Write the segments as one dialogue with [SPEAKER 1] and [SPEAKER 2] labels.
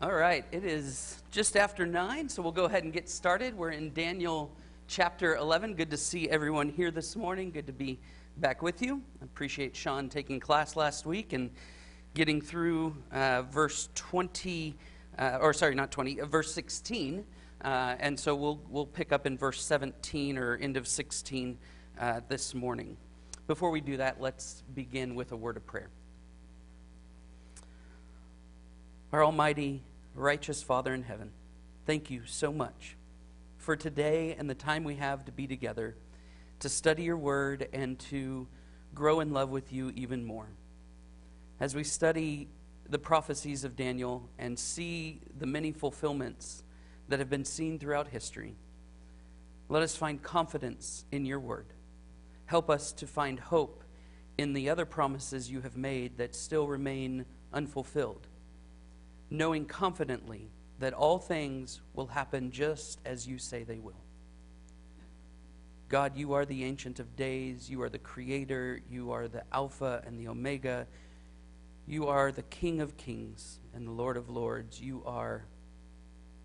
[SPEAKER 1] All right, it is just after 9, so we'll go ahead and get started. We're in Daniel chapter 11. Good to see everyone here this morning. Good to be back with you. I appreciate Sean taking class last week and getting through verse 20, verse 16. And so we'll pick up in verse 17 or end of 16 this morning. Before we do that, let's begin with a word of prayer. Our almighty, righteous Father in heaven, thank you so much for today and the time we have to be together to study your word and to grow in love with you even more. As we study the prophecies of Daniel and see the many fulfillments that have been seen throughout history, let us find confidence in your word. Help us to find hope in the other promises you have made that still remain unfulfilled, knowing confidently that all things will happen just as you say they will. God, you are the Ancient of Days. You are the Creator. You are the Alpha and the Omega. You are the King of Kings and the Lord of Lords. You are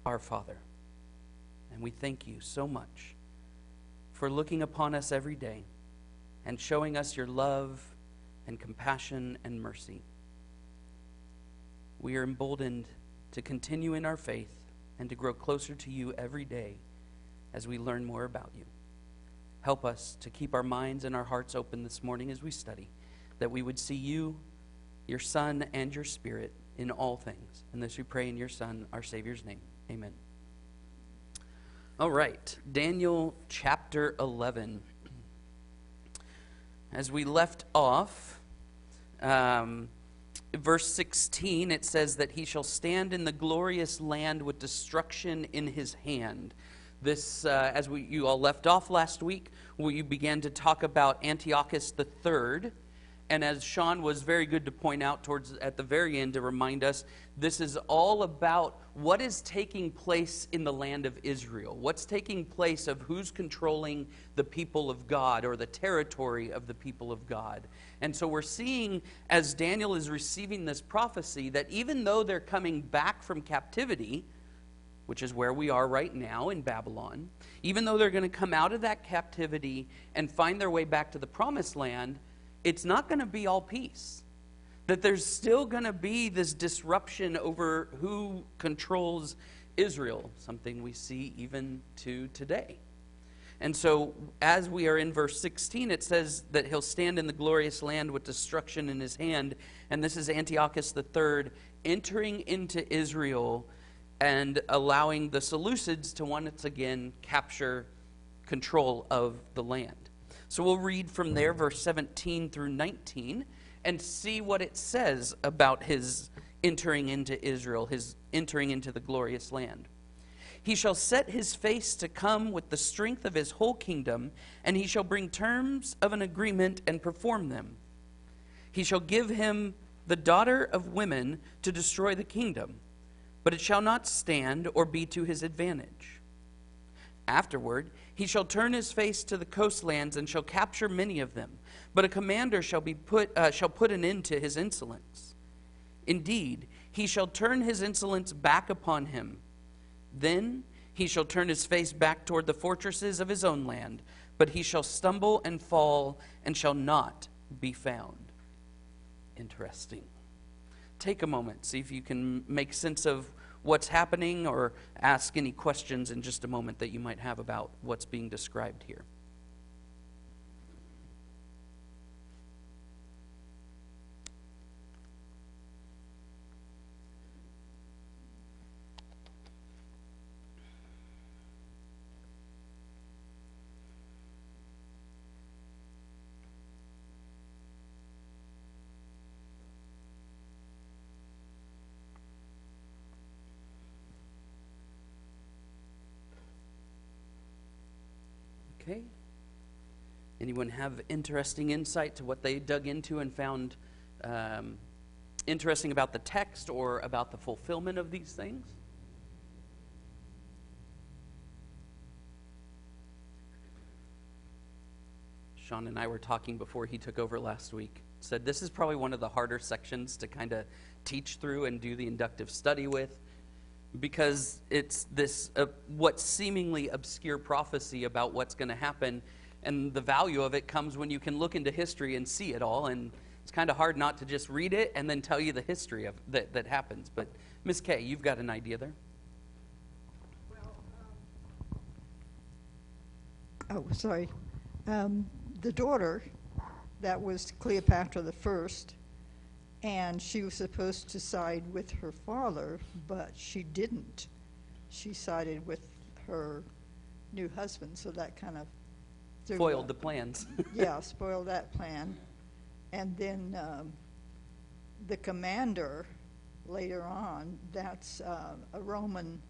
[SPEAKER 1] our Father. And we thank you so much for looking upon us every day and showing us your love and compassion and mercy. We are emboldened to continue in our faith and to grow closer to you every day as we learn more about you. Help us to keep our minds and our hearts open this morning as we study, that we would see you, your Son, and your Spirit in all things. And this we pray in your Son, our Savior's name. Amen. All right, Daniel chapter 11. As we left off, verse 16, it says that he shall stand in the glorious land with destruction in his hand. This, you all left off last week, we began to talk about Antiochus III. And as Sean was very good to point out at the very end to remind us, this is all about what is taking place in the land of Israel. What's taking place of who's controlling the people of God or the territory of the people of God. And so we're seeing, as Daniel is receiving this prophecy, that even though they're coming back from captivity, which is where we are right now in Babylon, even though they're going to come out of that captivity and find their way back to the promised land, it's not going to be all peace. That there's still going to be this disruption over who controls Israel, something we see even to today. And so as we are in verse 16, it says that he'll stand in the glorious land with destruction in his hand. And this is Antiochus III entering into Israel and allowing the Seleucids to once again capture control of the land. So we'll read from there, verse 17 through 19, and see what it says about his entering into Israel, his entering into the glorious land. He shall set his face to come with the strength of his whole kingdom, and he shall bring terms of an agreement and perform them. He shall give him the daughter of women to destroy the kingdom, but it shall not stand or be to his advantage. Afterward, he shall turn his face to the coastlands and shall capture many of them. But a commander shall put an end to his insolence. Indeed, he shall turn his insolence back upon him. Then he shall turn his face back toward the fortresses of his own land, but he shall stumble and fall and shall not be found. Interesting. Take a moment, see if you can make sense of what's happening, or ask any questions in just a moment that you might have about what's being described here. Okay. Anyone have interesting insight to what they dug into and found interesting about the text or about the fulfillment of these things? Sean and I were talking before he took over last week. Said this is probably one of the harder sections to kind of teach through and do the inductive study with. because it's this what seemingly obscure prophecy about what's going to happen, and the value of it comes when you can look into history and see it all, and it's kind of hard not to just read it and then tell you the history of that happens. But Miss Kay, you've got an idea there?
[SPEAKER 2] Sorry. The daughter, that was Cleopatra the First, and she was supposed to side with her father, but she didn't. She sided with her new husband, so that kind of
[SPEAKER 1] foiled the plans.
[SPEAKER 2] Yeah, spoiled that plan. And then the commander later on, that's a Roman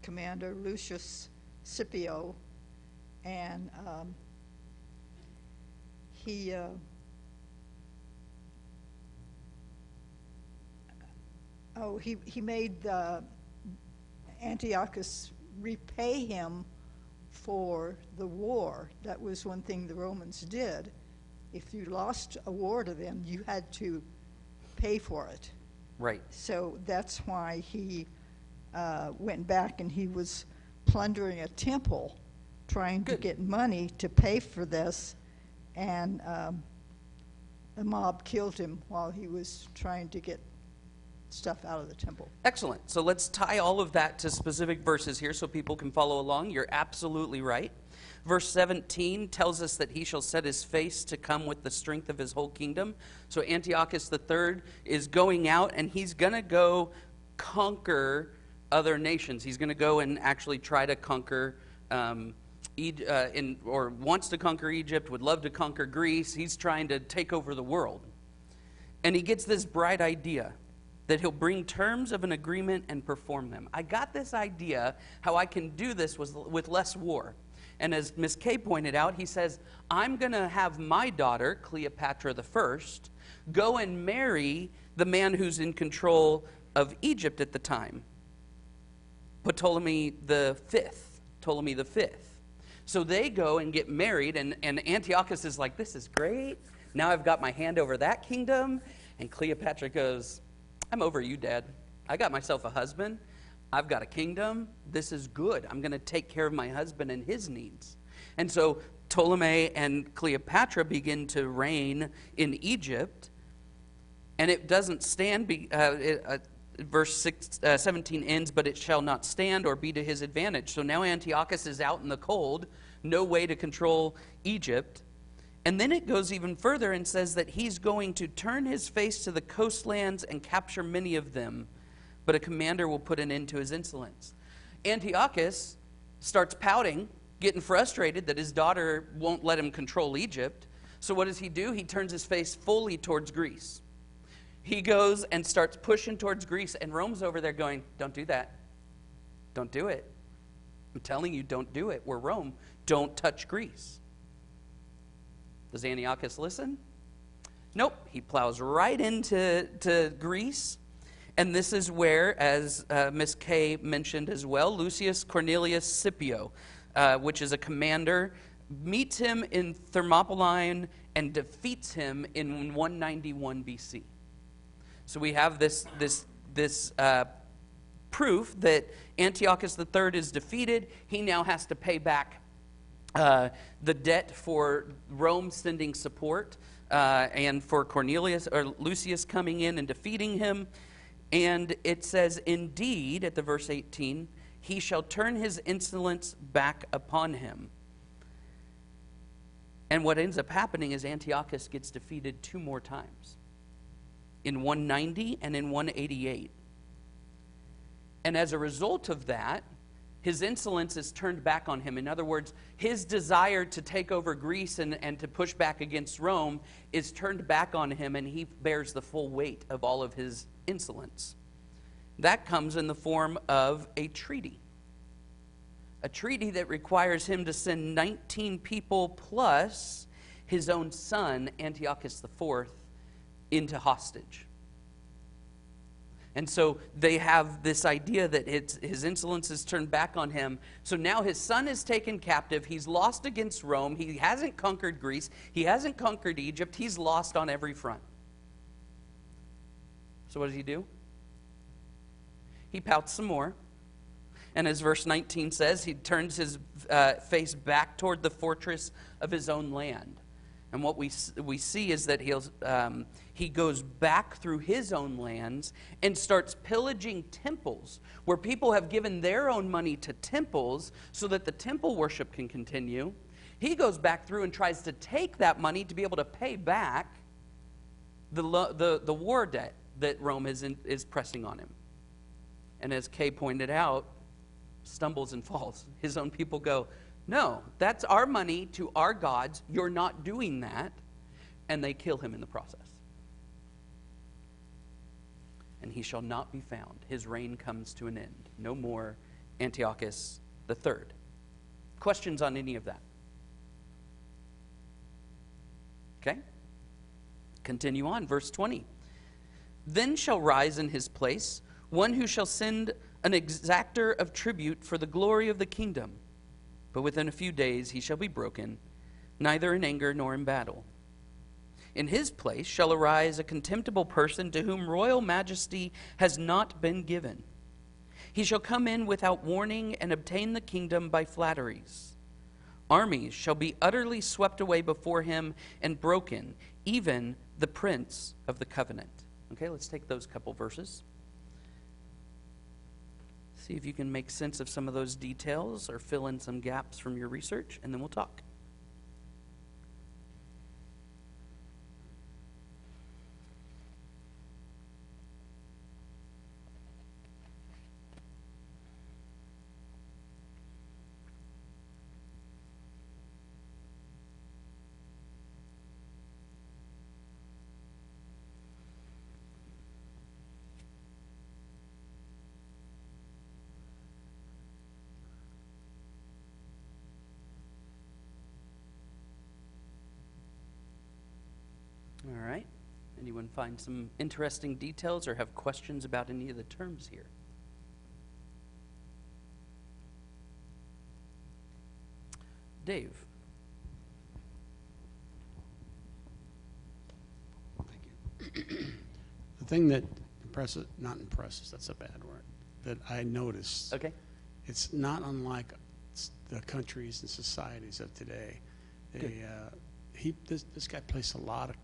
[SPEAKER 2] commander, Lucius Scipio, and he made Antiochus repay him for the war. That was one thing the Romans did. If you lost a war to them, you had to pay for it.
[SPEAKER 1] Right.
[SPEAKER 2] So that's why he went back and he was plundering a temple, trying to get money to pay for this, and the mob killed him while he was trying to get stuff out of the temple.
[SPEAKER 1] Excellent. So let's tie all of that to specific verses here so people can follow along. You're absolutely right. Verse 17 tells us that he shall set his face to come with the strength of his whole kingdom. So Antiochus III is going out, and he's going to go conquer other nations. He's going to go and actually try to conquer or wants to conquer Egypt, would love to conquer Greece. He's trying to take over the world. And he gets this bright idea that he'll bring terms of an agreement and perform them. I got this idea how I can do this with less war. And as Miss Kay pointed out, he says, I'm going to have my daughter, Cleopatra the First, go and marry the man who's in control of Egypt at the time, Ptolemy the Fifth. So they go and get married, and Antiochus is like, this is great. Now I've got my hand over that kingdom. And Cleopatra goes, I'm over you, Dad. I got myself a husband. I've got a kingdom. This is good. I'm going to take care of my husband and his needs. And so Ptolemy and Cleopatra begin to reign in Egypt. And it doesn't stand, verse 17 ends, but it shall not stand or be to his advantage. So now Antiochus is out in the cold, no way to control Egypt. And then it goes even further and says that he's going to turn his face to the coastlands and capture many of them, but a commander will put an end to his insolence. Antiochus starts pouting, getting frustrated that his daughter won't let him control Egypt. So what does he do? He turns his face fully towards Greece. He goes and starts pushing towards Greece, and Rome's over there going, don't do that. Don't do it. I'm telling you, don't do it. We're Rome. Don't touch Greece. Does Antiochus listen? Nope. He plows right into Greece. And this is where, as Miss Kay mentioned as well, Lucius Cornelius Scipio, which is a commander, meets him in Thermopylae and defeats him in 191 BC. So we have this proof that Antiochus III is defeated. He now has to pay back the debt for Rome sending support and for Cornelius or Lucius coming in and defeating him. And it says, indeed, at the verse 18, he shall turn his insolence back upon him. And what ends up happening is Antiochus gets defeated 2 more times, in 190 and in 188. And as a result of that, his insolence is turned back on him. In other words, his desire to take over Greece and to push back against Rome is turned back on him, and he bears the full weight of all of his insolence. That comes in the form of a treaty that requires him to send 19 people plus his own son, Antiochus IV, into hostage. And so they have this idea that his insolence is turned back on him. So now his son is taken captive. He's lost against Rome. He hasn't conquered Greece. He hasn't conquered Egypt. He's lost on every front. So what does he do? he pouts some more. And as verse 19 says, he turns his face back toward the fortress of his own land. And what we see is that he goes back through his own lands and starts pillaging temples where people have given their own money to temples so that the temple worship can continue. He goes back through and tries to take that money to be able to pay back the war debt that Rome is pressing on him. And as Kay pointed out, stumbles and falls. His own people go, no, that's our money to our gods. You're not doing that. And they kill him in the process. And he shall not be found. His reign comes to an end. No more Antiochus III. Questions on any of that? Okay. Continue on, verse 20. Then shall rise in his place one who shall send an exactor of tribute for the glory of the kingdom. But within a few days he shall be broken, neither in anger nor in battle. In his place shall arise a contemptible person to whom royal majesty has not been given. He shall come in without warning and obtain the kingdom by flatteries. Armies shall be utterly swept away before him and broken, even the prince of the covenant. Okay, let's take those couple verses. See if you can make sense of some of those details or fill in some gaps from your research, and then we'll talk. All right. Anyone find some interesting details or have questions about any of the terms here? Dave.
[SPEAKER 3] Thank you. The thing that not impresses, that's a bad word, that I noticed.
[SPEAKER 1] Okay.
[SPEAKER 3] It's not unlike the countries and societies of today. This guy placed a lot of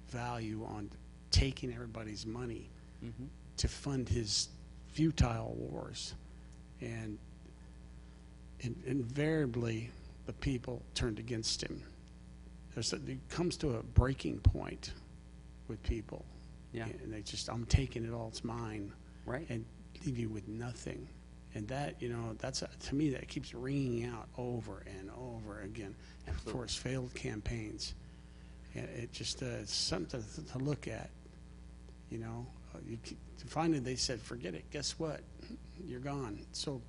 [SPEAKER 3] value on taking everybody's money to fund his futile wars, and invariably the people turned against him. It comes to a breaking point with people, and they just, I'm taking it all, it's mine,
[SPEAKER 1] right,
[SPEAKER 3] and leave you with nothing. And that, that's to me, that keeps ringing out over and over again. And of course, failed campaigns. And it just it's something to look at. Finally they said, forget it. Guess what? You're gone. So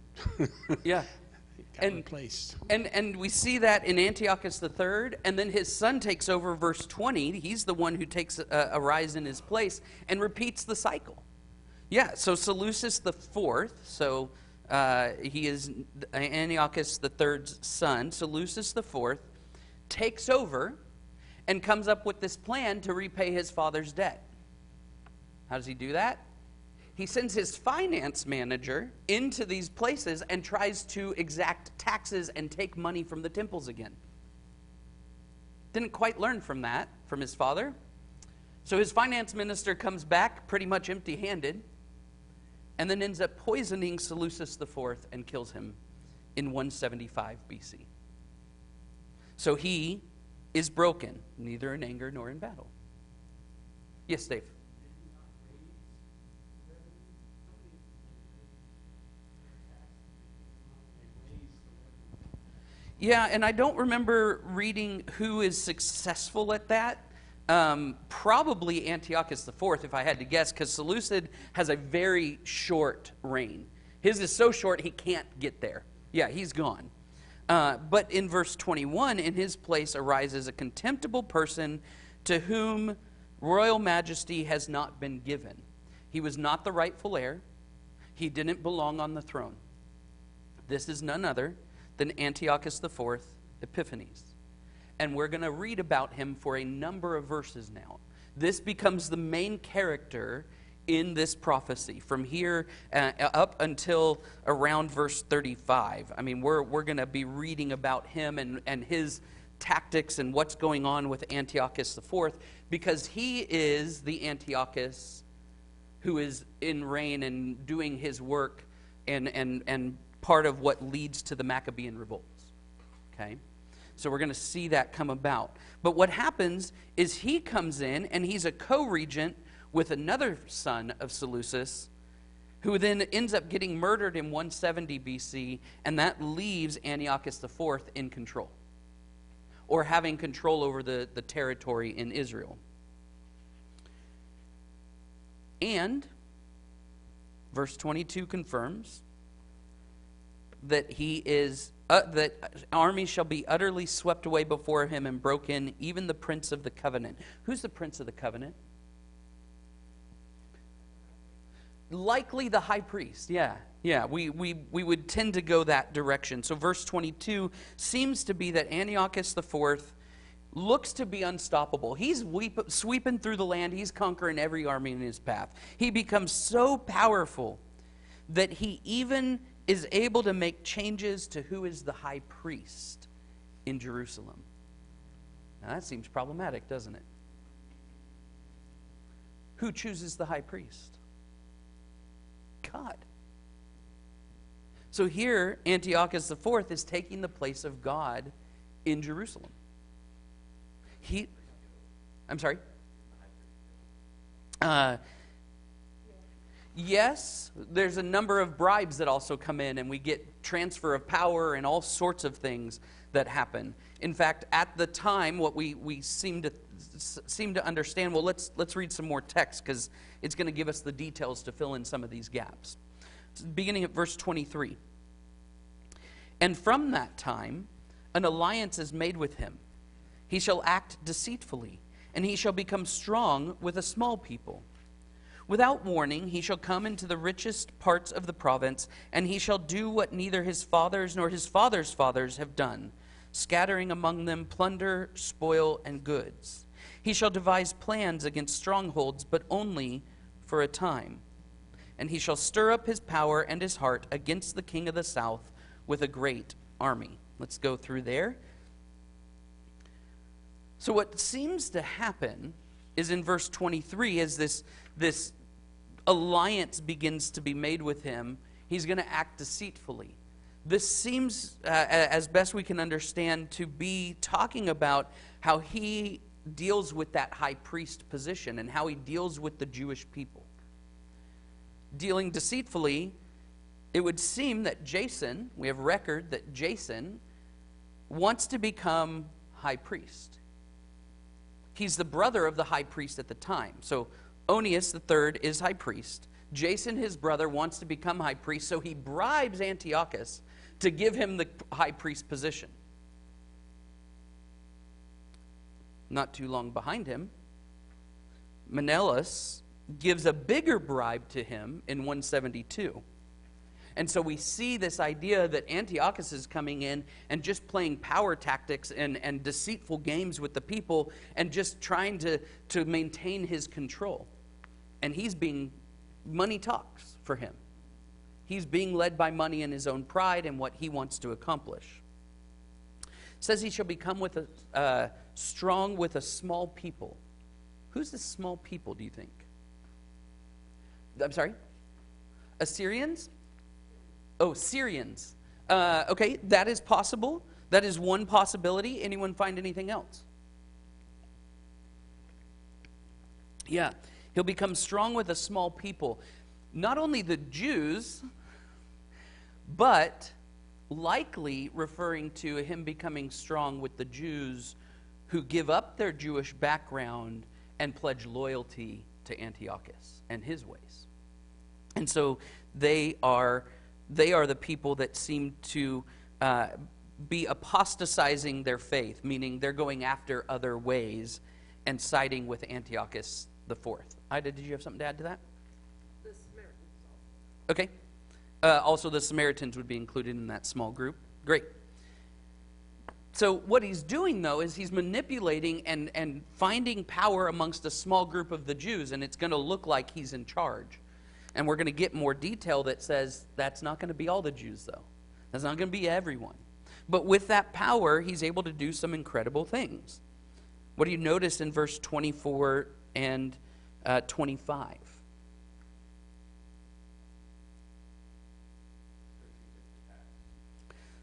[SPEAKER 1] yeah,
[SPEAKER 3] got replaced.
[SPEAKER 1] And we see that in Antiochus III, and then his son takes over. Verse 20. He's the one who takes a rise in his place and repeats the cycle. Yeah. So Seleucus IV. So he is Antiochus III's son. Seleucus IV takes over and comes up with this plan to repay his father's debt. How does he do that? He sends his finance manager into these places and tries to exact taxes and take money from the temples again. Didn't quite learn from that, from his father. So his finance minister comes back pretty much empty-handed and then ends up poisoning Seleucus IV and kills him in 175 BC. So he is broken, neither in anger nor in battle. Yes, Dave? Yeah, and I don't remember reading who is successful at that. Probably Antiochus IV, if I had to guess, because Seleucid has a very short reign. His is so short he can't get there. Yeah, he's gone. But in verse 21, in his place arises a contemptible person to whom royal majesty has not been given. He was not the rightful heir. He didn't belong on the throne. This is none other than Antiochus IV Epiphanes. And we're going to read about him for a number of verses now. This becomes the main character in this prophecy from here up until around verse 35. I mean, we're going to be reading about him and his tactics and what's going on with Antiochus IV, because he is the Antiochus who is in reign and doing his work and part of what leads to the Maccabean revolts. Okay? So we're going to see that come about. But what happens is he comes in and he's a co-regent with another son of Seleucus, who then ends up getting murdered in 170 BC, and that leaves Antiochus IV in control, or having control over the territory in Israel. And verse 22 confirms that that armies shall be utterly swept away before him and broken, even the prince of the covenant. Who's the prince of the covenant? Likely the high priest. Yeah, we would tend to go that direction. So verse 22 seems to be that Antiochus IV looks to be unstoppable. He's sweeping through the land. He's conquering every army in his path. He becomes so powerful that he even is able to make changes to who is the high priest in Jerusalem. Now that seems problematic, doesn't it? Who chooses the high priest? God. So here, Antiochus IV is taking the place of God in Jerusalem. I'm sorry? Yes, there's a number of bribes that also come in, and we get transfer of power and all sorts of things that happen. In fact, at the time, what we seem to understand, well, let's read some more text, because it's going to give us the details to fill in some of these gaps. Beginning at verse 23. And from that time, an alliance is made with him. He shall act deceitfully, and he shall become strong with a small people. Without warning, he shall come into the richest parts of the province, and he shall do what neither his fathers nor his fathers' fathers have done, scattering among them plunder, spoil, and goods. He shall devise plans against strongholds, but only for a time. And he shall stir up his power and his heart against the king of the south with a great army. Let's go through there. So what seems to happen is in verse 23, as this alliance begins to be made with him, he's going to act deceitfully. This seems, as best we can understand, to be talking about how he deals with that high priest position and how he deals with the Jewish people. Dealing deceitfully, it would seem that Jason, we have record that Jason wants to become high priest. He's the brother of the high priest at the time. So Onias III is high priest. Jason, his brother, wants to become high priest, so he bribes Antiochus to give him the high priest position. Not too long behind him, Menelaus gives a bigger bribe to him in 172. And so we see this idea that Antiochus is coming in and just playing power tactics and deceitful games with the people and just trying to maintain his control. And money talks for him. He's being led by money and his own pride and what he wants to accomplish. It says he shall become strong with a small people. Who's the small people, do you think? I'm sorry? Assyrians? Oh, Syrians. Okay, that is possible. That is one possibility. Anyone find anything else? Yeah, he'll become strong with a small people. Not only the Jews, but likely referring to him becoming strong with the Jews who give up their Jewish background and pledge loyalty to Antiochus and his ways. And so they are the people that seem to be apostatizing their faith, meaning they're going after other ways and siding with Antiochus IV. Ida, did you have something to add to that?
[SPEAKER 4] The Samaritans also.
[SPEAKER 1] Okay. Also, the Samaritans would be included in that small group. Great. So what he's doing, though, is he's manipulating and finding power amongst a small group of the Jews, and it's going to look like he's in charge. And we're going to get more detail that says that's not going to be all the Jews, though. That's not going to be everyone. But with that power, he's able to do some incredible things. What do you notice in verse 24 and 25?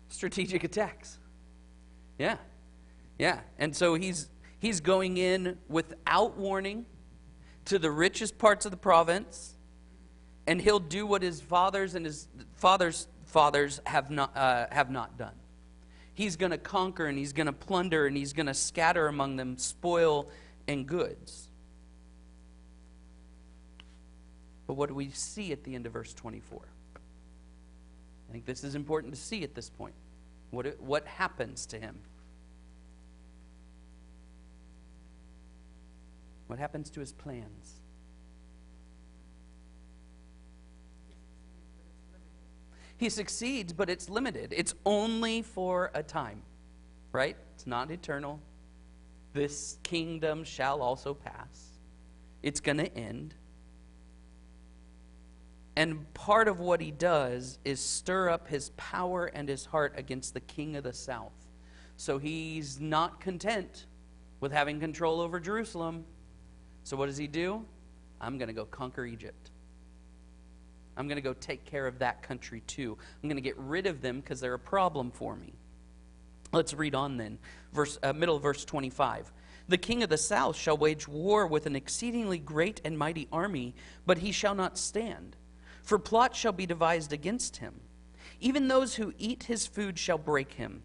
[SPEAKER 1] Strategic attacks. Yeah. Yeah. And so he's going in without warning to the richest parts of the province, and he'll do what his fathers and his fathers' fathers have not done. He's going to conquer, and he's going to plunder, and he's going to scatter among them spoil and goods. But what do we see at the end of verse 24? I think this is important to see at this point. What happens to him? What happens to his plans? He succeeds, but it's limited. It's only for a time, right? It's not eternal. This kingdom shall also pass. It's going to end. And part of what he does is stir up his power and his heart against the king of the south. So he's not content with having control over Jerusalem. So what does he do? I'm going to go conquer Egypt. I'm going to go take care of that country too. I'm going to get rid of them because they're a problem for me. Let's read on then. Middle of verse 25. The king of the south shall wage war with an exceedingly great and mighty army, but he shall not stand. For plot shall be devised against him. Even those who eat his food shall break him.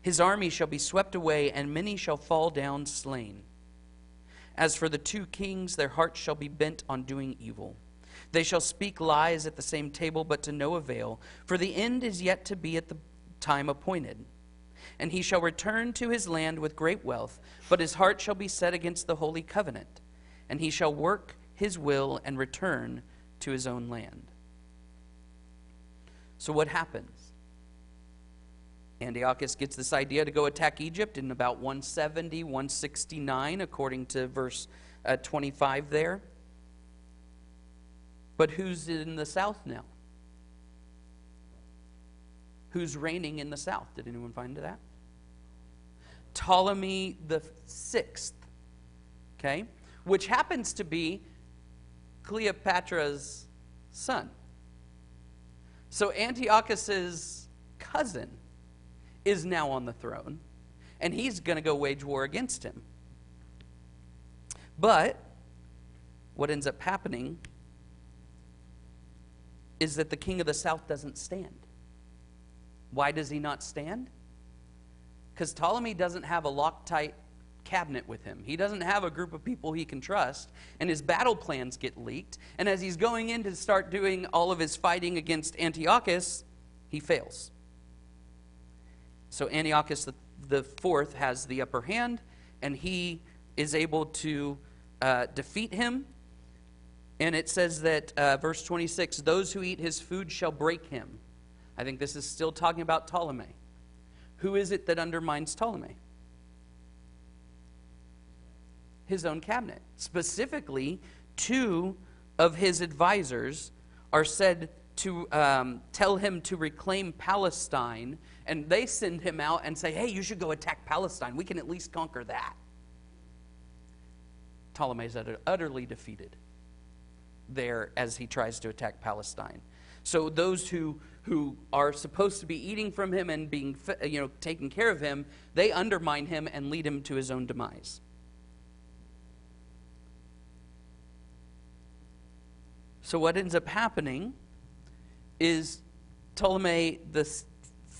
[SPEAKER 1] His army shall be swept away, and many shall fall down slain. As for the two kings, their hearts shall be bent on doing evil. They shall speak lies at the same table, but to no avail, for the end is yet to be at the time appointed. And he shall return to his land with great wealth, but his heart shall be set against the holy covenant. And he shall work his will and return to his own land. So what happens? Antiochus gets this idea to go attack Egypt in about 170, 169, according to verse 25 there. But who's in the south now? Who's reigning in the south? Did anyone find that? Ptolemy the Sixth, okay, which happens to be Cleopatra's son. So Antiochus's cousin is now on the throne, and he's going to go wage war against him. But what ends up happening is that the king of the south doesn't stand. Why does he not stand? Because Ptolemy doesn't have a Loctite cabinet with him. He doesn't have a group of people he can trust, and his battle plans get leaked. And as he's going in to start doing all of his fighting against Antiochus, he fails. So Antiochus the fourth has the upper hand, and he is able to defeat him. And it says that, verse 26, those who eat his food shall break him. I think this is still talking about Ptolemy. Who is it that undermines Ptolemy? His own cabinet. Specifically, two of his advisors are said to tell him to reclaim Palestine, and they send him out and say, hey, you should go attack Palestine. We can at least conquer that. Ptolemy is utterly defeated there as he tries to attack Palestine. So those who are supposed to be eating from him and being taking care of him, they undermine him and lead him to his own demise. So what ends up happening is Ptolemy the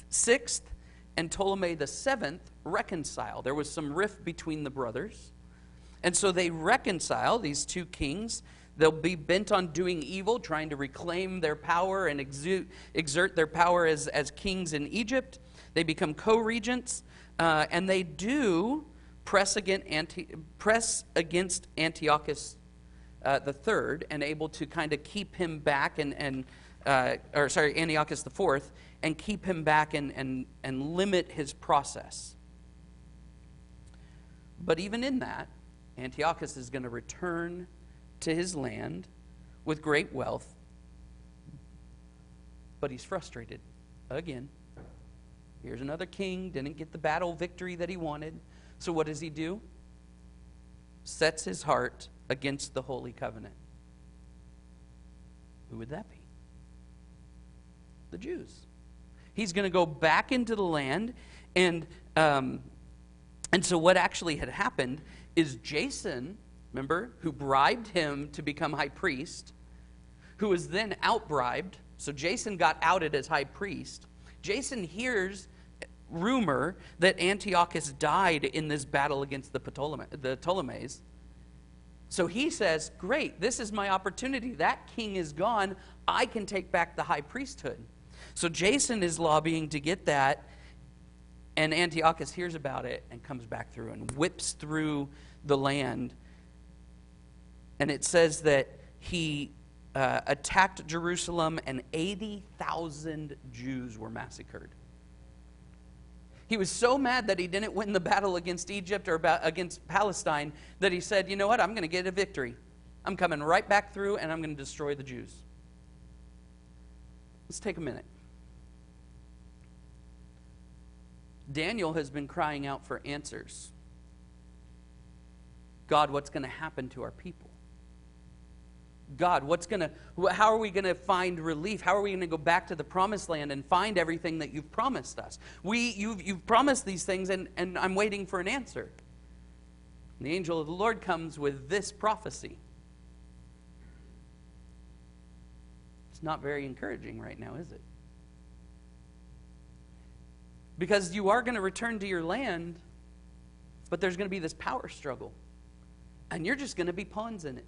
[SPEAKER 1] sixth and Ptolemy the seventh reconcile. There was some rift between the brothers. And so they reconcile, these two kings. They'll be bent on doing evil, trying to reclaim their power and exert their power as kings in Egypt. They become co-regents, and they do press against Antiochus the third, and able to kind of keep him back Antiochus the fourth, and keep him back and limit his process. But even in that, Antiochus is going to return to his land with great wealth, but he's frustrated again. Here's another king, didn't get the battle victory that he wanted. So what does he do? Sets his heart against the Holy Covenant. Who would that be? The Jews. He's going to go back into the land, and so what actually had happened is Jason, remember, who bribed him to become high priest, who was then outbribed. So Jason got outed as high priest. Jason hears rumor that Antiochus died in this battle against the Ptolemies. So he says, great, this is my opportunity. That king is gone. I can take back the high priesthood. So Jason is lobbying to get that, and Antiochus hears about it and comes back through and whips through the land. And it says that he attacked Jerusalem, and 80,000 Jews were massacred. He was so mad that he didn't win the battle against Egypt or against Palestine that he said, you know what, I'm going to get a victory. I'm coming right back through, and I'm going to destroy the Jews. Let's take a minute. Daniel has been crying out for answers. God, what's going to happen to our people? God, how are we going to find relief? How are we going to go back to the promised land and find everything that you've promised us? You've promised these things, and I'm waiting for an answer. And the angel of the Lord comes with this prophecy. It's not very encouraging right now, is it? Because you are going to return to your land, but there's going to be this power struggle. And you're just going to be pawns in it.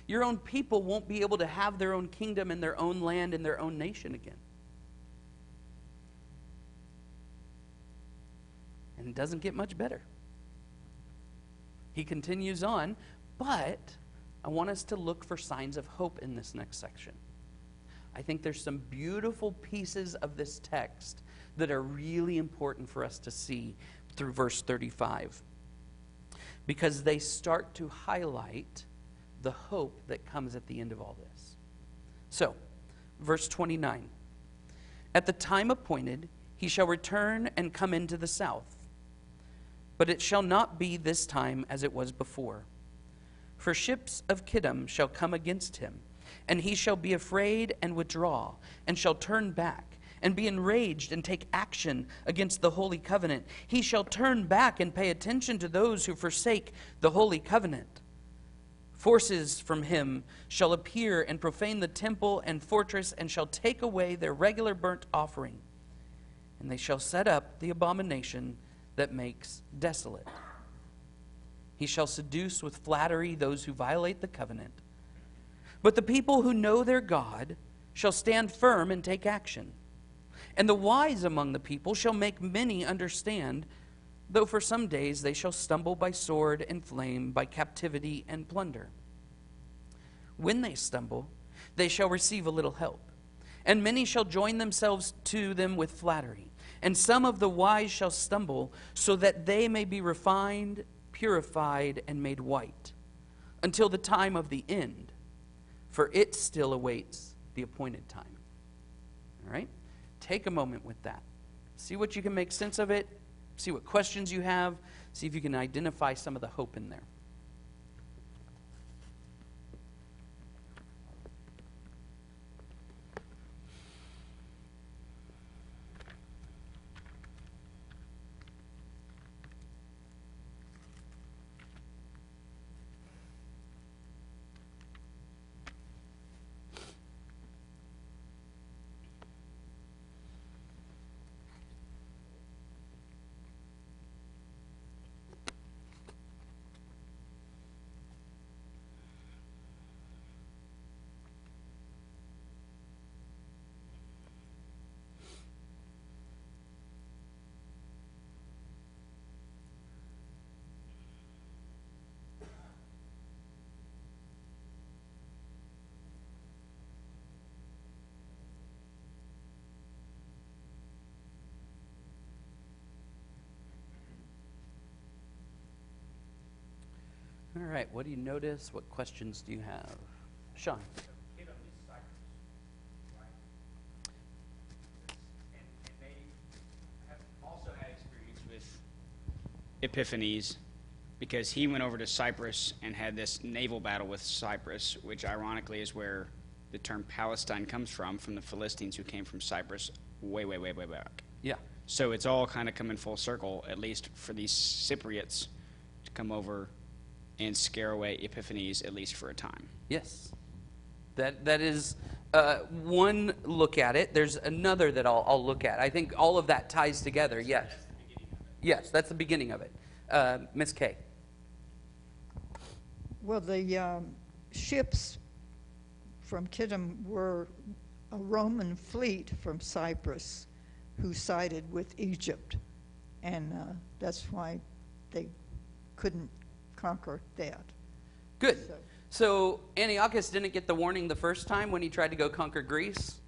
[SPEAKER 1] Your own people won't be able to have their own kingdom and their own land and their own nation again. And it doesn't get much better. He continues on, but I want us to look for signs of hope in this next section. I think there's some beautiful pieces of this text that are really important for us to see through verse 35. Because they start to highlight the hope that comes at the end of all this. So, verse 29. At the time appointed, he shall return and come into the south. But it shall not be this time as it was before. For ships of Kittim shall come against him, and he shall be afraid and withdraw, and shall turn back, and be enraged and take action against the holy covenant. He shall turn back and pay attention to those who forsake the holy covenant. Forces from him shall appear and profane the temple and fortress, and shall take away their regular burnt offering. And they shall set up the abomination that makes desolate. He shall seduce with flattery those who violate the covenant. But the people who know their God shall stand firm and take action. And the wise among the people shall make many understand, though for some days they shall stumble by sword and flame, by captivity and plunder. When they stumble, they shall receive a little help, and many shall join themselves to them with flattery. And some of the wise shall stumble, so that they may be refined, purified, and made white, until the time of the end, for it still awaits the appointed time. All right? Take a moment with that. See what you can make sense of it. See what questions you have. See if you can identify some of the hope in there. All right, what do you notice? What questions do you have? Sean.
[SPEAKER 5] And they have also had experience with epiphanies because he went over to Cyprus and had this naval battle with Cyprus, which ironically is where the term Palestine comes from the Philistines who came from Cyprus way, way, way, way back.
[SPEAKER 1] Yeah.
[SPEAKER 5] So it's all kind of coming full circle, at least for these Cypriots to come over and scare away epiphanies, at least for a time.
[SPEAKER 1] Yes. That is one look at it. There's another that I'll look at. I think all of that ties together. Yes. Yes, that's the beginning of it. Miss Kay.
[SPEAKER 2] Well, the ships from Kittim were a Roman fleet from Cyprus who sided with Egypt, and that's why they couldn't conquer that.
[SPEAKER 1] Good. So Antiochus didn't get the warning the first time when he tried to go conquer Greece,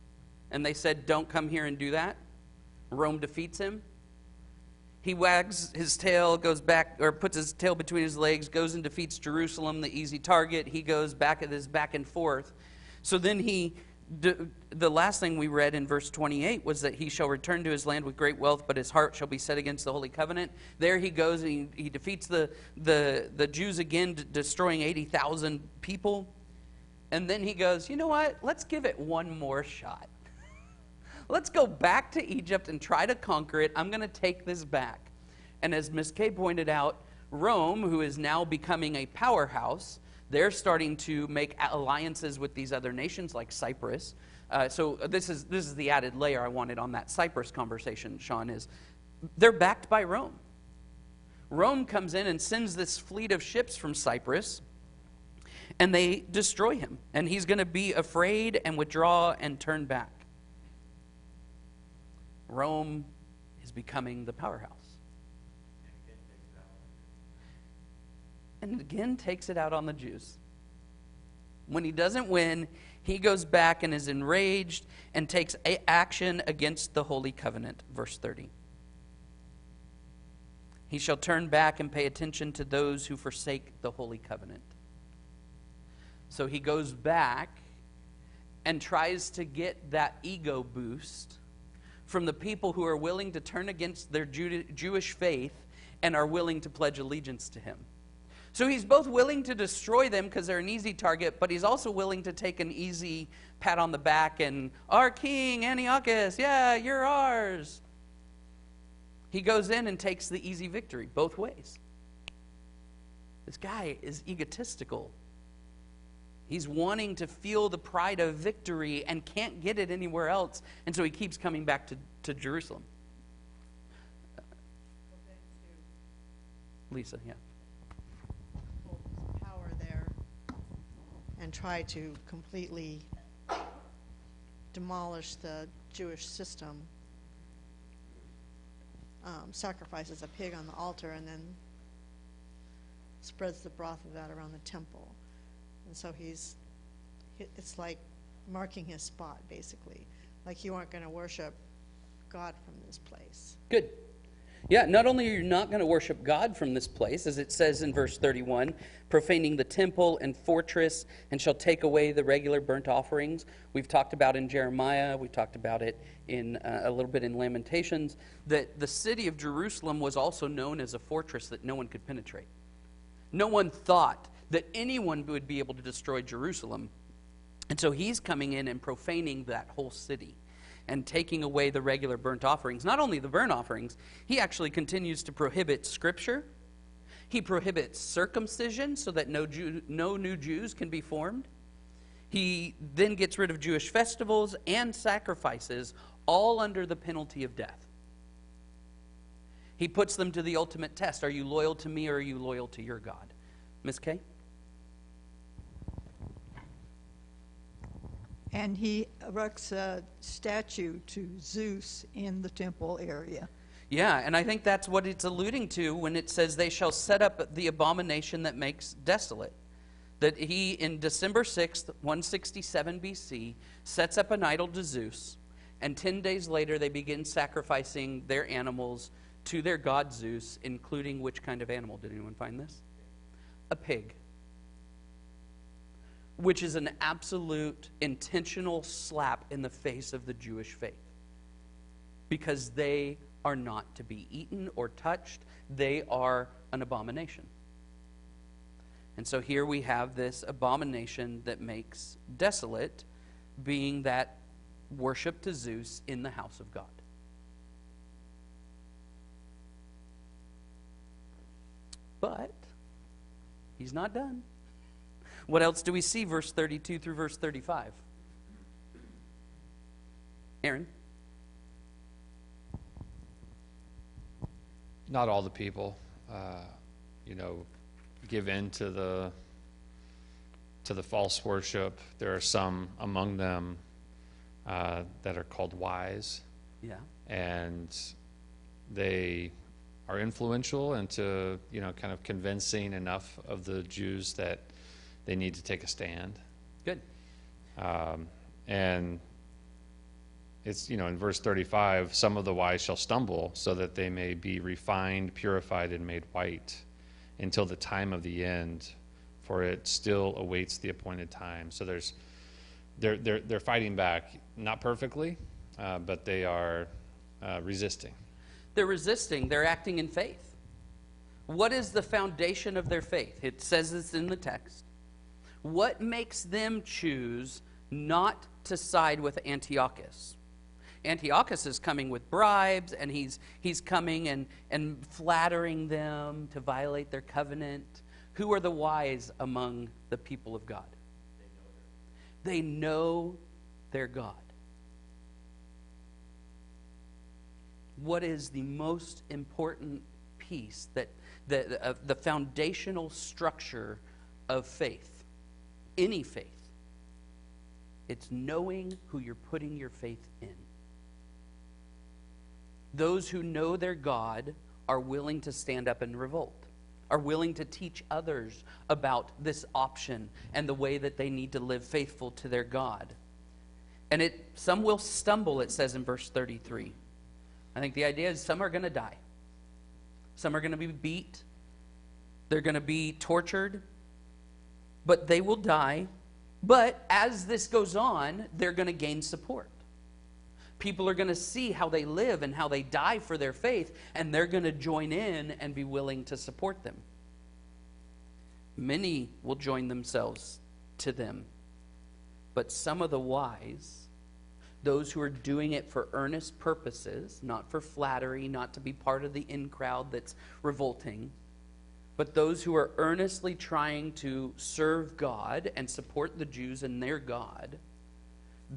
[SPEAKER 1] and they said, don't come here and do that. Rome defeats him. He wags his tail, goes back, or puts his tail between his legs, goes and defeats Jerusalem, the easy target. He goes back at this back and forth. So then the last thing we read in verse 28 was that he shall return to his land with great wealth, but his heart shall be set against the Holy Covenant. There he goes, and he defeats the Jews again, destroying 80,000 people. And then he goes, you know what? Let's give it one more shot. Let's go back to Egypt and try to conquer it. I'm going to take this back. And as Ms. Kay pointed out, Rome, who is now becoming a powerhouse, they're starting to make alliances with these other nations like Cyprus. So this is the added layer I wanted on that Cyprus conversation, Sean, is they're backed by Rome. Rome comes in and sends this fleet of ships from Cyprus, and they destroy him. And he's going to be afraid and withdraw and turn back. Rome is becoming the powerhouse. And again takes it out on the Jews. When he doesn't win, he goes back and is enraged and takes action against the Holy Covenant. Verse 30. He shall turn back and pay attention to those who forsake the Holy Covenant. So he goes back and tries to get that ego boost from the people who are willing to turn against their Jewish faith and are willing to pledge allegiance to him. So he's both willing to destroy them because they're an easy target, but he's also willing to take an easy pat on the back and, our king, Antiochus, yeah, you're ours. He goes in and takes the easy victory both ways. This guy is egotistical. He's wanting to feel the pride of victory and can't get it anywhere else, and so he keeps coming back to Jerusalem. Lisa, yeah.
[SPEAKER 6] Power there and try to completely demolish the Jewish system. Sacrifices a pig on the altar and then spreads the broth of that around the temple. And so it's like marking his spot, basically. Like you aren't going to worship God from this place.
[SPEAKER 1] Good. Yeah, not only are you not going to worship God from this place, as it says in verse 31, profaning the temple and fortress, and shall take away the regular burnt offerings. We've talked about in Jeremiah, we talked about it in a little bit in Lamentations, that the city of Jerusalem was also known as a fortress that no one could penetrate. No one thought that anyone would be able to destroy Jerusalem. And so he's coming in and profaning that whole city and taking away the regular burnt offerings. Not only the burnt offerings, he actually continues to prohibit Scripture. He prohibits circumcision so that no new Jews can be formed. He then gets rid of Jewish festivals and sacrifices, all under the penalty of death. He puts them to the ultimate test. Are you loyal to me or are you loyal to your God? Ms. Kay?
[SPEAKER 2] And he erects a statue to Zeus in the temple area.
[SPEAKER 1] Yeah, and I think that's what it's alluding to when it says they shall set up the abomination that makes desolate. That he, in December 6th, 167 BC, sets up an idol to Zeus, and 10 days later they begin sacrificing their animals to their god Zeus, including which kind of animal? Did anyone find this? a pig, which is an absolute intentional slap in the face of the Jewish faith, because they are not to be eaten or touched. They are an abomination. And so here we have this abomination that makes desolate, being that worship to Zeus in the house of God. But he's not done. What else do we see, verse 32 through verse 35? Aaron?
[SPEAKER 7] Not all the people, give in to the false worship. There are some among them that are called wise,
[SPEAKER 1] Yeah.
[SPEAKER 7] and they are influential into kind of convincing enough of the Jews that they need to take a stand.
[SPEAKER 1] Good.
[SPEAKER 7] And it's, in verse 35, some of the wise shall stumble so that they may be refined, purified, and made white until the time of the end, for it still awaits the appointed time. So they're fighting back, not perfectly, but they are resisting.
[SPEAKER 1] They're resisting. They're acting in faith. What is the foundation of their faith? It says this in the text. What makes them choose not to side with Antiochus? Antiochus is coming with bribes, and he's coming and flattering them to violate their covenant. Who are the wise among the people of God? They know their God. What is the most important piece, that the foundational structure of faith, any faith? It's knowing who you're putting your faith in. Those who know their God are willing to stand up and revolt, are willing to teach others about this option and the way that they need to live faithful to their God. And some will stumble, it says in verse 33. I think the idea is some are going to die. Some are going to be beat. They're going to be tortured. But they will die. But as this goes on, they're going to gain support. People are going to see how they live and how they die for their faith, and they're going to join in and be willing to support them. Many will join themselves to them. But some of the wise, those who are doing it for earnest purposes, not for flattery, not to be part of the in crowd that's revolting, but those who are earnestly trying to serve God and support the Jews and their God,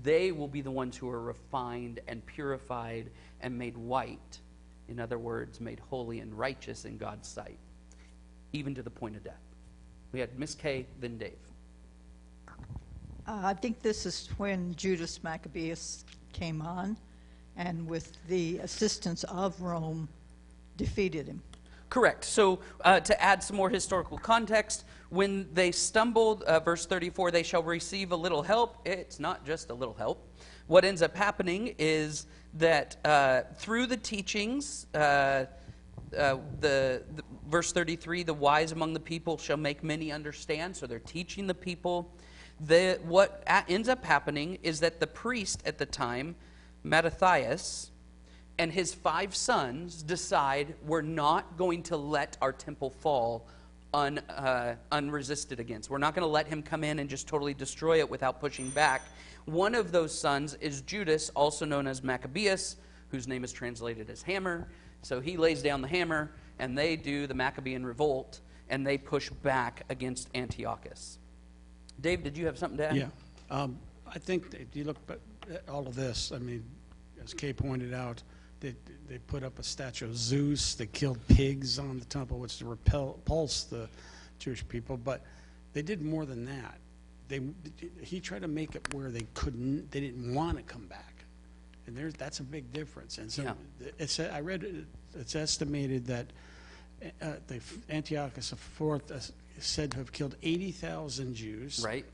[SPEAKER 1] they will be the ones who are refined and purified and made white. In other words, made holy and righteous in God's sight, even to the point of death. We had Miss Kay, then Dave.
[SPEAKER 2] I think this is when Judas Maccabeus came on, and with the assistance of Rome, defeated him.
[SPEAKER 1] Correct. So to add some more historical context, when they stumbled, verse 34, they shall receive a little help. It's not just a little help. What ends up happening is that through the teachings, the verse 33, the wise among the people shall make many understand. So they're teaching the people. What ends up happening is that the priest at the time, Mattathias, and his 5 sons decide, we're not going to let our temple fall unresisted against. We're not going to let him come in and just totally destroy it without pushing back. One of those sons is Judas, also known as Maccabeus, whose name is translated as hammer. So he lays down the hammer, and they do the Maccabean revolt, and they push back against Antiochus. Dave, did you have something to add?
[SPEAKER 3] Yeah. I think if you look at all of this, I mean, as Kay pointed out, they put up a statue of Zeus. They killed pigs on the temple, which repulse the Jewish people. But they did more than that. He tried to make it where they didn't want to come back, and that's a big difference. And so
[SPEAKER 1] Yeah.
[SPEAKER 3] I read it's estimated that Antiochus IV is said to have killed 80,000 Jews.
[SPEAKER 1] Right.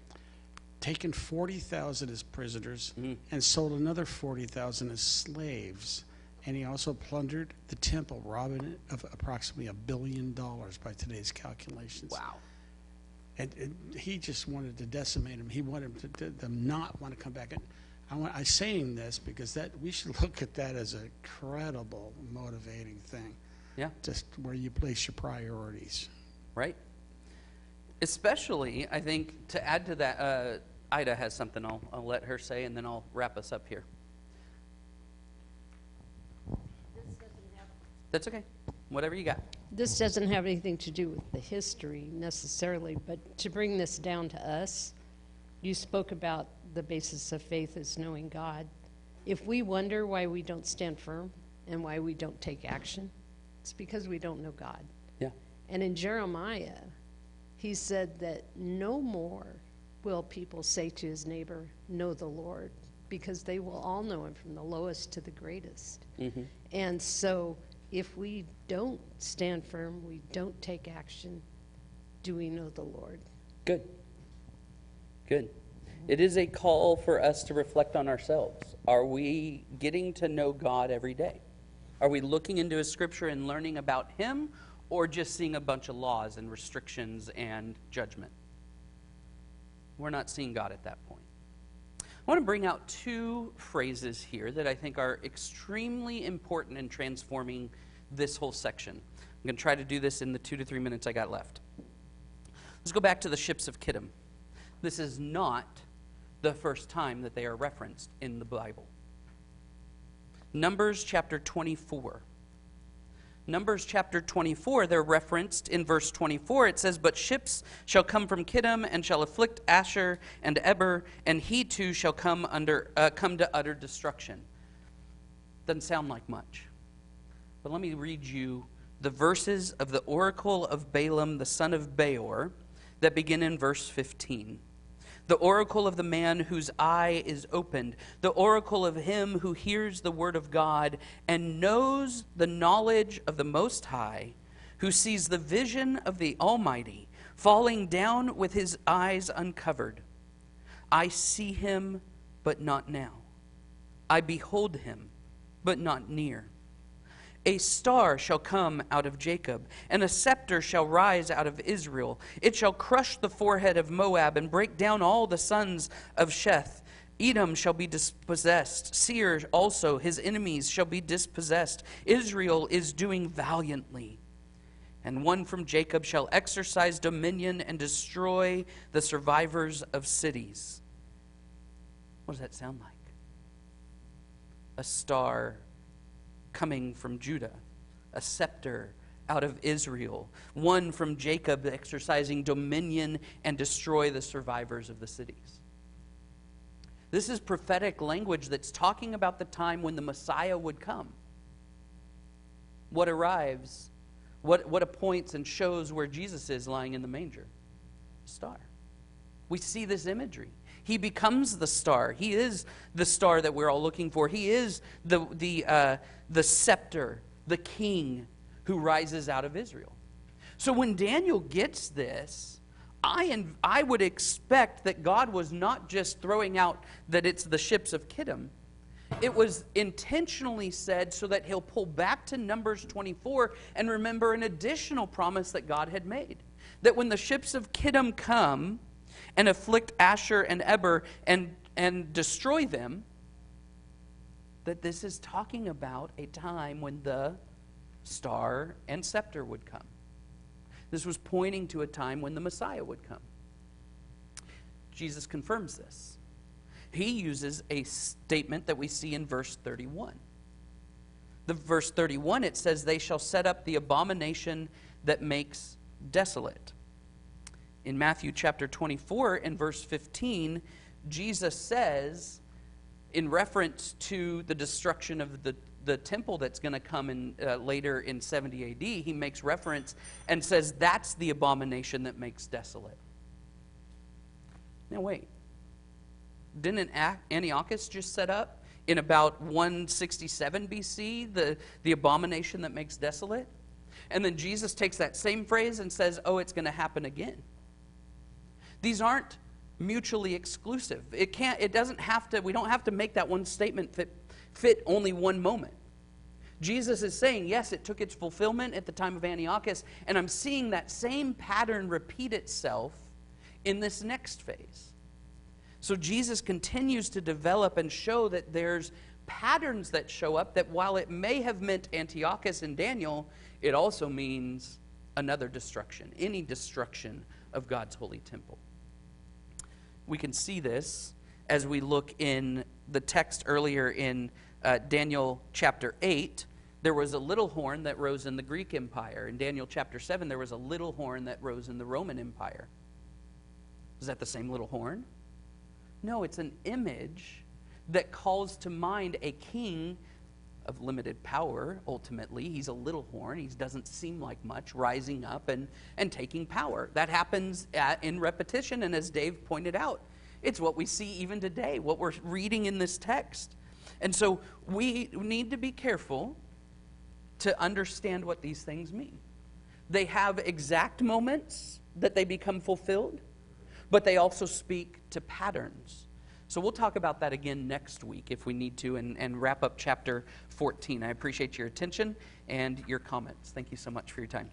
[SPEAKER 3] Taken 40,000 as prisoners, and sold another 40,000 as slaves. And he also plundered the temple, robbing it of approximately $1 billion by today's calculations.
[SPEAKER 1] Wow.
[SPEAKER 3] And he just wanted to decimate them. He wanted them not want to come back. And I'm saying this because that we should look at that as a credible, motivating thing.
[SPEAKER 1] Yeah.
[SPEAKER 3] Just where you place your priorities.
[SPEAKER 1] Right? Especially, I think, to add to that, Ida has something I'll let her say, and then I'll wrap us up here. That's okay. Whatever you got.
[SPEAKER 8] This doesn't have anything to do with the history necessarily, but to bring this down to us, you spoke about the basis of faith is knowing God. If we wonder why we don't stand firm and why we don't take action, it's because we don't know God.
[SPEAKER 1] Yeah.
[SPEAKER 8] And in Jeremiah, he said that no more will people say to his neighbor, know the Lord, because they will all know him from the lowest to the greatest. Mm-hmm. And so if we don't stand firm, we don't take action, do we know the Lord?
[SPEAKER 1] Good. Good. It is a call for us to reflect on ourselves. Are we getting to know God every day? Are we looking into His Scripture and learning about Him, or just seeing a bunch of laws and restrictions and judgment? We're not seeing God at that point. I want to bring out two phrases here that I think are extremely important in transforming this whole section. I'm going to try to do this in the 2 to 3 minutes I got left. Let's go back to the ships of Kittim. This is not the first time that they are referenced in the Bible. Numbers chapter 24. Numbers chapter 24, they're referenced in verse 24. It says, but ships shall come from Kittim and shall afflict Asher and Eber, and he too shall come to utter destruction. Doesn't sound like much. But let me read you the verses of the oracle of Balaam, the son of Beor, that begin in verse 15. The oracle of the man whose eye is opened, the oracle of him who hears the word of God and knows the knowledge of the Most High, who sees the vision of the Almighty, falling down with his eyes uncovered. I see him, but not now. I behold him, but not near. A star shall come out of Jacob, and a scepter shall rise out of Israel. It shall crush the forehead of Moab and break down all the sons of Sheth. Edom shall be dispossessed. Seir also, his enemies, shall be dispossessed. Israel is doing valiantly. And one from Jacob shall exercise dominion and destroy the survivors of cities. What does that sound like? A star coming from Judah, a scepter out of Israel, one from Jacob exercising dominion and destroy the survivors of the cities. This is prophetic language that's talking about the time when the Messiah would come. What arrives, what appoints and shows where Jesus is lying in the manger? A star. We see this imagery. He becomes the star. He is the star that we're all looking for. He is the scepter, the king who rises out of Israel. So when Daniel gets this, I would expect that God was not just throwing out that it's the ships of Kittim. It was intentionally said so that he'll pull back to Numbers 24 and remember an additional promise that God had made. That when the ships of Kittim come and afflict Asher and Eber and destroy them, that this is talking about a time when the star and scepter would come. This was pointing to a time when the Messiah would come. Jesus confirms this. He uses a statement that we see in verse 31. The verse 31, it says, they shall set up the abomination that makes desolate. In Matthew chapter 24 and verse 15, Jesus says, in reference to the destruction of the temple that's going to come in later in 70 AD, he makes reference and says that's the abomination that makes desolate. Now wait, didn't Antiochus just set up in about 167 BC the abomination that makes desolate? And then Jesus takes that same phrase and says, oh, it's going to happen again. These aren't mutually exclusive. We don't have to make that one statement fit only one moment. Jesus is saying, yes, it took its fulfillment at the time of Antiochus, and I'm seeing that same pattern repeat itself in this next phase. So Jesus continues to develop and show that there's patterns that show up, that while it may have meant Antiochus and Daniel, it also means another destruction, any destruction of God's holy temple. We can see this as we look in the text earlier in Daniel chapter 8. There was a little horn that rose in the Greek Empire. In Daniel chapter 7, there was a little horn that rose in the Roman Empire. Is that the same little horn? No, it's an image that calls to mind a king of limited power, ultimately. He's a little horn. He doesn't seem like much, rising up and taking power. That happens in repetition, and as Dave pointed out, it's what we see even today, what we're reading in this text. And so we need to be careful to understand what these things mean. They have exact moments that they become fulfilled, but they also speak to patterns. So we'll talk about that again next week if we need to, and wrap up chapter 14. I appreciate your attention and your comments. Thank you so much for your time.